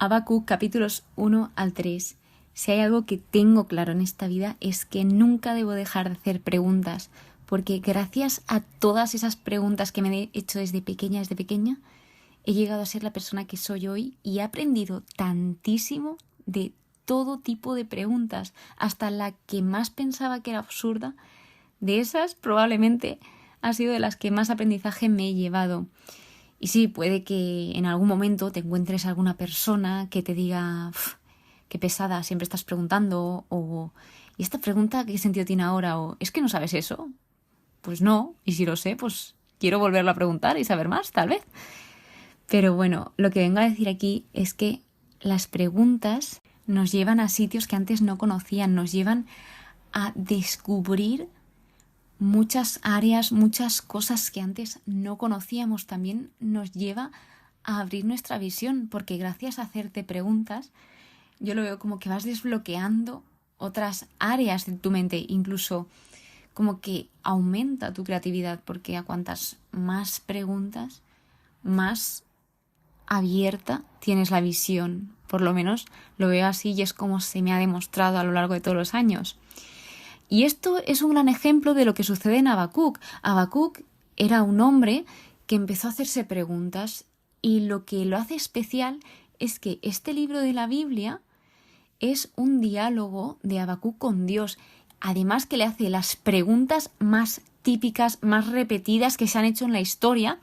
Habacuc capítulos 1 al 3. Si hay algo que tengo claro en esta vida es que nunca debo dejar de hacer preguntas, porque gracias a todas esas preguntas que me he hecho desde pequeña, he llegado a ser la persona que soy hoy y he aprendido tantísimo de todo tipo de preguntas, hasta la que más pensaba que era absurda. De esas probablemente ha sido de las que más aprendizaje me he llevado. Y sí, puede que en algún momento te encuentres alguna persona que te diga qué pesada, siempre estás preguntando, o ¿y esta pregunta qué sentido tiene ahora? O ¿es que no sabes eso? Pues no, y si lo sé, pues quiero volverlo a preguntar y saber más, tal vez. Pero bueno, lo que vengo a decir aquí es que las preguntas nos llevan a sitios que antes no conocían, nos llevan a descubrir muchas áreas, muchas cosas que antes no conocíamos. También nos lleva a abrir nuestra visión, porque gracias a hacerte preguntas, yo lo veo como que vas desbloqueando otras áreas de tu mente, incluso como que aumenta tu creatividad, porque a cuantas más preguntas, más abierta tienes la visión. Por lo menos lo veo así y es como se me ha demostrado a lo largo de todos los años. Y esto es un gran ejemplo de lo que sucede en Habacuc. Habacuc era un hombre que empezó a hacerse preguntas, y lo que lo hace especial es que este libro de la Biblia es un diálogo de Habacuc con Dios. Además que le hace las preguntas más típicas, más repetidas que se han hecho en la historia,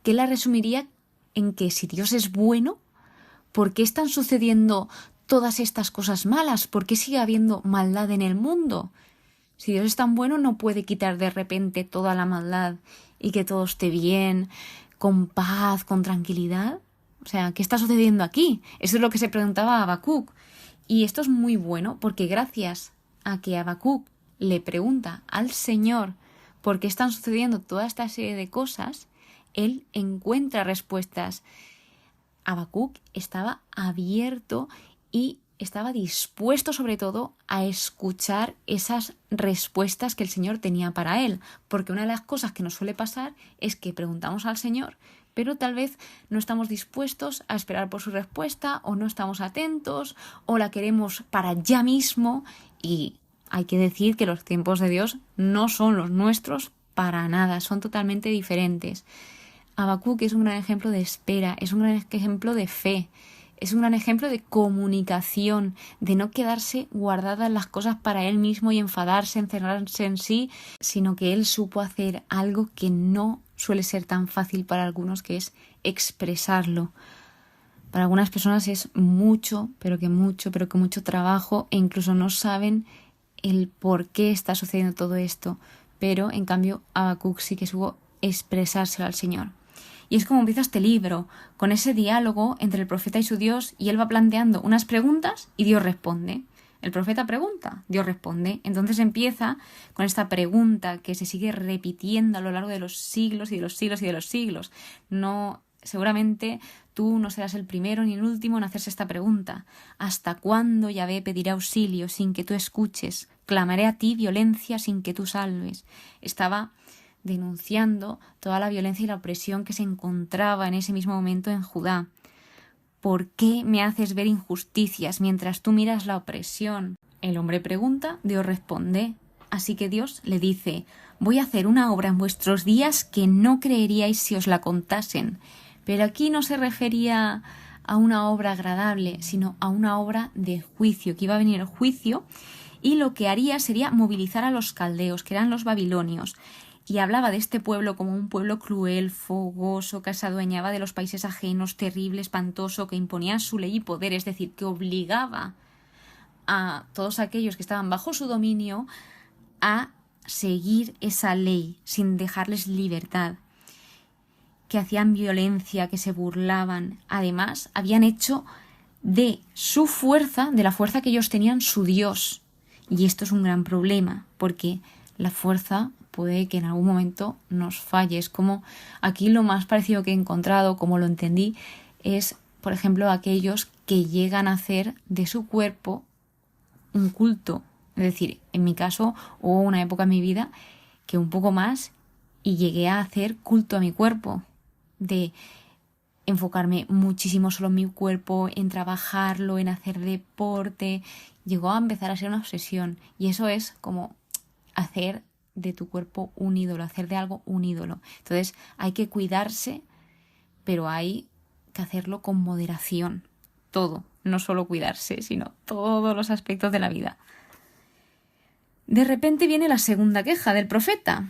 que la resumiría en que si Dios es bueno, ¿por qué están sucediendo todas estas cosas malas? ¿Por qué sigue habiendo maldad en el mundo? Si Dios es tan bueno, no puede quitar de repente toda la maldad y que todo esté bien, con paz, con tranquilidad. O sea, ¿qué está sucediendo aquí? Eso es lo que se preguntaba a Habacuc. Y esto es muy bueno porque gracias a que Habacuc le pregunta al Señor por qué están sucediendo toda esta serie de cosas, él encuentra respuestas. Habacuc estaba abierto y estaba dispuesto sobre todo a escuchar esas respuestas que el Señor tenía para él, porque una de las cosas que nos suele pasar es que preguntamos al Señor, pero tal vez no estamos dispuestos a esperar por su respuesta, o no estamos atentos, o la queremos para ya mismo. Y hay que decir que los tiempos de Dios no son los nuestros para nada, son totalmente diferentes. Habacuc es un gran ejemplo de espera, es un gran ejemplo de fe, es un gran ejemplo de comunicación, de no quedarse guardadas las cosas para él mismo y enfadarse, encerrarse en sí, sino que él supo hacer algo que no suele ser tan fácil para algunos, que es expresarlo. Para algunas personas es mucho, pero que mucho trabajo, e incluso no saben el por qué está sucediendo todo esto. Pero en cambio Habacuc sí que supo expresárselo al Señor. Y es como empieza este libro, con ese diálogo entre el profeta y su Dios, y él va planteando unas preguntas y Dios responde. El profeta pregunta, Dios responde. Entonces empieza con esta pregunta que se sigue repitiendo a lo largo de los siglos y de los siglos y de los siglos. No, seguramente tú no serás el primero ni el último en hacerse esta pregunta. ¿Hasta cuándo Yahvé pedirá auxilio sin que tú escuches? Clamaré a ti violencia sin que tú salves. Estaba denunciando toda la violencia y la opresión que se encontraba en ese mismo momento en Judá. ¿Por qué me haces ver injusticias mientras tú miras la opresión? El hombre pregunta, Dios responde. Así que Dios le dice: voy a hacer una obra en vuestros días que no creeríais si os la contasen. Pero aquí no se refería a una obra agradable, sino a una obra de juicio, que iba a venir el juicio, y lo que haría sería movilizar a los caldeos, que eran los babilonios. Y hablaba de este pueblo como un pueblo cruel, fogoso, que se adueñaba de los países ajenos, terrible, espantoso, que imponía su ley y poder, es decir, que obligaba a todos aquellos que estaban bajo su dominio a seguir esa ley sin dejarles libertad, que hacían violencia, que se burlaban. Además, habían hecho de su fuerza, de la fuerza que ellos tenían, su Dios. Y esto es un gran problema, porque la fuerza puede que en algún momento nos falle. Es como aquí lo más parecido que he encontrado, como lo entendí, es, por ejemplo, aquellos que llegan a hacer de su cuerpo un culto. Es decir, en mi caso hubo una época en mi vida que un poco más y llegué a hacer culto a mi cuerpo, de enfocarme muchísimo solo en mi cuerpo, en trabajarlo, en hacer deporte. Llegó a empezar a ser una obsesión. Y eso es como hacer de tu cuerpo un ídolo, hacer de algo un ídolo. Entonces hay que cuidarse, pero hay que hacerlo con moderación. Todo, no solo cuidarse, sino todos los aspectos de la vida. De repente viene la segunda queja del profeta.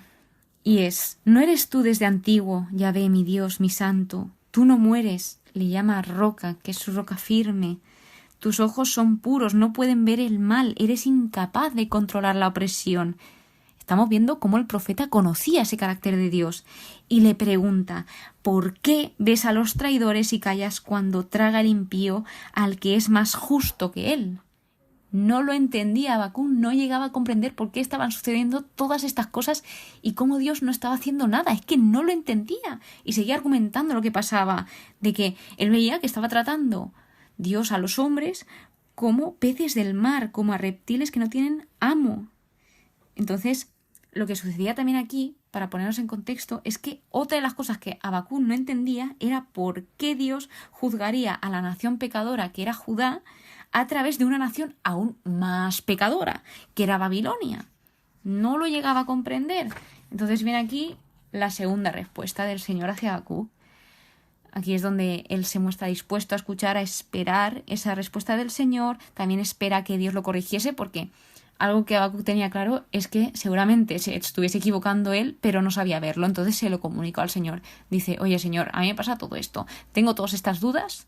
Y es: ¿no eres tú desde antiguo, Yahvé, mi Dios, mi santo? Tú no mueres, le llama roca, que es su roca firme. Tus ojos son puros, no pueden ver el mal, eres incapaz de controlar la opresión. Estamos viendo cómo el profeta conocía ese carácter de Dios y le pregunta: ¿por qué ves a los traidores y callas cuando traga el impío al que es más justo que él? No lo entendía Habacuc, no llegaba a comprender por qué estaban sucediendo todas estas cosas y cómo Dios no estaba haciendo nada. Es que no lo entendía y seguía argumentando lo que pasaba, de que él veía que estaba tratando Dios a los hombres como peces del mar, como a reptiles que no tienen amo. Entonces, lo que sucedía también aquí, para ponernos en contexto, es que otra de las cosas que Habacuc no entendía era por qué Dios juzgaría a la nación pecadora, que era Judá, a través de una nación aún más pecadora, que era Babilonia. No lo llegaba a comprender. Entonces viene aquí la segunda respuesta del Señor hacia Habacuc. Aquí es donde él se muestra dispuesto a escuchar, a esperar esa respuesta del Señor. También espera que Dios lo corrigiese, porque algo que Habacuc tenía claro es que seguramente se estuviese equivocando él, pero no sabía verlo. Entonces se lo comunicó al Señor. Dice: oye, Señor, a mí me pasa todo esto. Tengo todas estas dudas.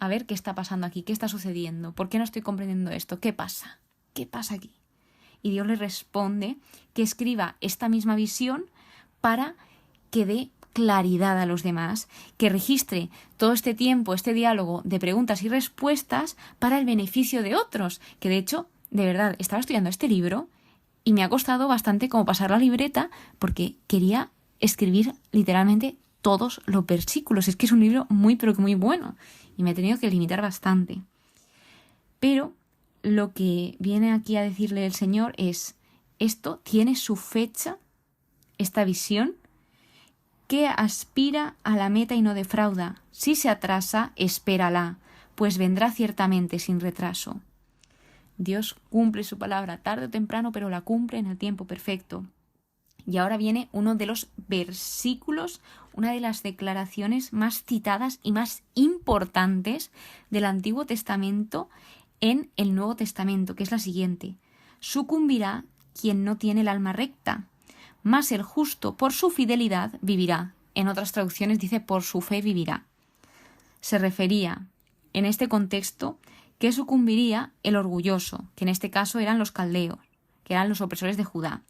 A ver qué está pasando aquí, qué está sucediendo, por qué no estoy comprendiendo esto, qué pasa aquí. Y Dios le responde que escriba esta misma visión para que dé claridad a los demás, que registre todo este tiempo, este diálogo de preguntas y respuestas para el beneficio de otros, que de hecho, de verdad, estaba estudiando este libro y me ha costado bastante como pasar la libreta porque quería escribir literalmente todos los versículos. Es que es un libro muy, pero que muy bueno. Y me he tenido que limitar bastante. Pero lo que viene aquí a decirle el Señor es: esto tiene su fecha, esta visión, que aspira a la meta y no defrauda. Si se atrasa, espérala, pues vendrá ciertamente sin retraso. Dios cumple su palabra tarde o temprano, pero la cumple en el tiempo perfecto. Y ahora viene uno de los versículos, una de las declaraciones más citadas y más importantes del Antiguo Testamento en el Nuevo Testamento, que es la siguiente: sucumbirá quien no tiene el alma recta, mas el justo por su fidelidad vivirá. En otras traducciones dice: por su fe vivirá. Se refería en este contexto que sucumbiría el orgulloso, que en este caso eran los caldeos, que eran los opresores de Judá.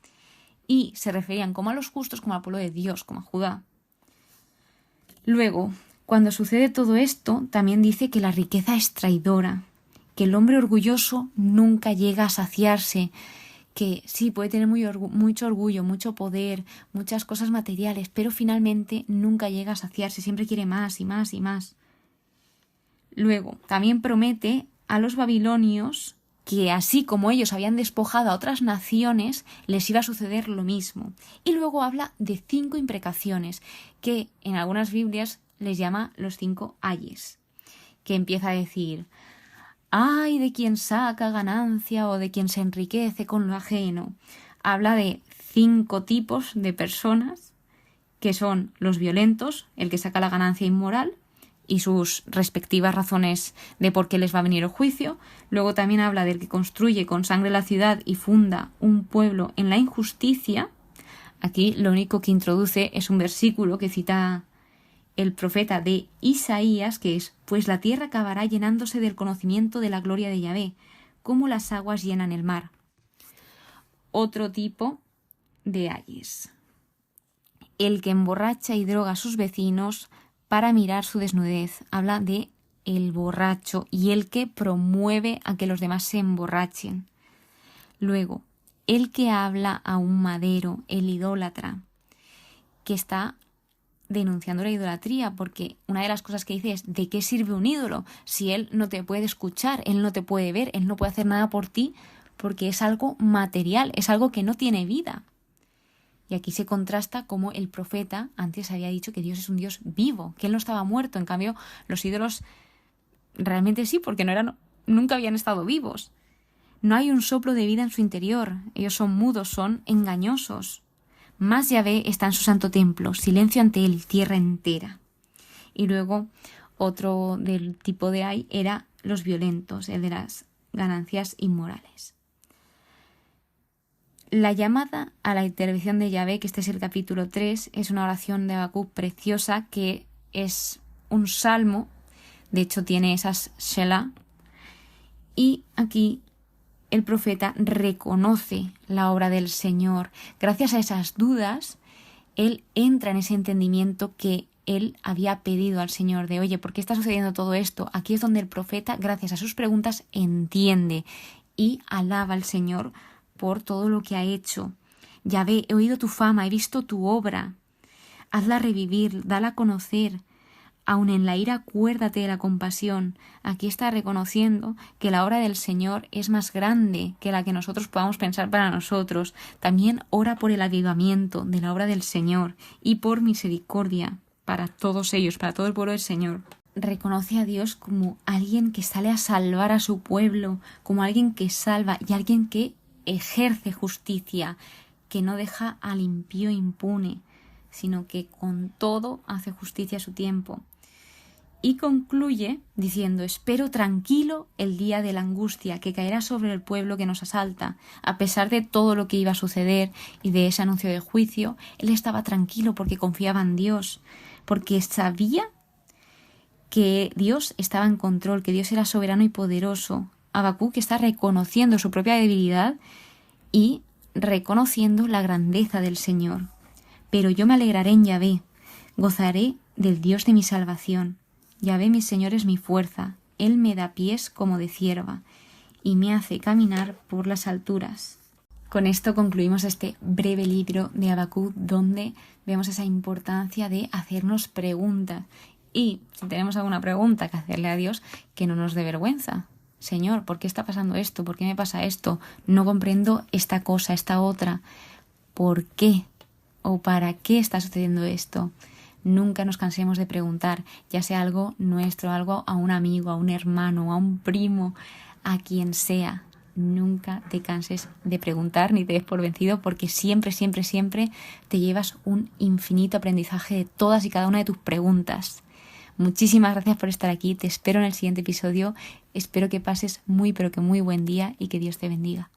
Y se referían como a los justos, como al pueblo de Dios, como a Judá. Luego, cuando sucede todo esto, también dice que la riqueza es traidora, que el hombre orgulloso nunca llega a saciarse, que sí, puede tener mucho orgullo, mucho poder, muchas cosas materiales, pero finalmente nunca llega a saciarse, siempre quiere más y más y más. Luego, también promete a los babilonios que así como ellos habían despojado a otras naciones, les iba a suceder lo mismo. Y luego habla de 5 imprecaciones, que en algunas Biblias les llama los 5 ayes, que empieza a decir: ¡ay de quien saca ganancia o de quien se enriquece con lo ajeno! Habla de 5 tipos de personas, que son los violentos, el que saca la ganancia inmoral, y sus respectivas razones de por qué les va a venir el juicio. Luego también habla del que construye con sangre la ciudad y funda un pueblo en la injusticia. Aquí lo único que introduce es un versículo que cita el profeta de Isaías, que es: pues la tierra acabará llenándose del conocimiento de la gloria de Yahvé, como las aguas llenan el mar. Otro tipo de ayes: el que emborracha y droga a sus vecinos para mirar su desnudez. Habla de el borracho y el que promueve a que los demás se emborrachen. Luego, el que habla a un madero, el idólatra, que está denunciando la idolatría, porque una de las cosas que dice es: ¿de qué sirve un ídolo si él no te puede escuchar, él no te puede ver, él no puede hacer nada por ti, porque es algo material, es algo que no tiene vida? Y aquí se contrasta como el profeta antes había dicho que Dios es un Dios vivo, que él no estaba muerto. En cambio, los ídolos realmente sí, porque nunca habían estado vivos. No hay un soplo de vida en su interior. Ellos son mudos, son engañosos. Más Yahvé está en su santo templo, silencio ante él, tierra entera. Y luego otro del tipo de Ay era los violentos, el de las ganancias inmorales. La llamada a la intervención de Yahvé, que este es el capítulo 3, es una oración de Habacuc preciosa que es un salmo, de hecho tiene esas Shelah, y aquí el profeta reconoce la obra del Señor. Gracias a esas dudas, él entra en ese entendimiento que él había pedido al Señor de, oye, ¿por qué está sucediendo todo esto? Aquí es donde el profeta, gracias a sus preguntas, entiende y alaba al Señor por todo lo que ha hecho. Yahvé, he oído tu fama, he visto tu obra. Hazla revivir, dala a conocer. Aun en la ira acuérdate de la compasión. Aquí está reconociendo que la obra del Señor es más grande que la que nosotros podamos pensar para nosotros. También ora por el avivamiento de la obra del Señor y por misericordia para todos ellos, para todo el pueblo del Señor. Reconoce a Dios como alguien que sale a salvar a su pueblo, como alguien que salva y alguien que ejerce justicia, que no deja al impío impune, sino que con todo hace justicia a su tiempo. Y concluye diciendo, espero tranquilo el día de la angustia que caerá sobre el pueblo que nos asalta. A pesar de todo lo que iba a suceder y de ese anuncio de juicio, él estaba tranquilo porque confiaba en Dios, porque sabía que Dios estaba en control, que Dios era soberano y poderoso. Habacuc está reconociendo su propia debilidad y reconociendo la grandeza del Señor. Pero yo me alegraré en Yahvé, gozaré del Dios de mi salvación. Yahvé, mi Señor, es mi fuerza. Él me da pies como de cierva y me hace caminar por las alturas. Con esto concluimos este breve libro de Habacuc, donde vemos esa importancia de hacernos preguntas. Y si tenemos alguna pregunta que hacerle a Dios, que no nos dé vergüenza. Señor, ¿por qué está pasando esto? ¿Por qué me pasa esto? No comprendo esta cosa, esta otra. ¿Por qué? ¿O para qué está sucediendo esto? Nunca nos cansemos de preguntar, ya sea algo nuestro, algo a un amigo, a un hermano, a un primo, a quien sea. Nunca te canses de preguntar ni te des por vencido, porque siempre, siempre, siempre te llevas un infinito aprendizaje de todas y cada una de tus preguntas. Muchísimas gracias por estar aquí, te espero en el siguiente episodio, espero que pases muy pero que muy buen día y que Dios te bendiga.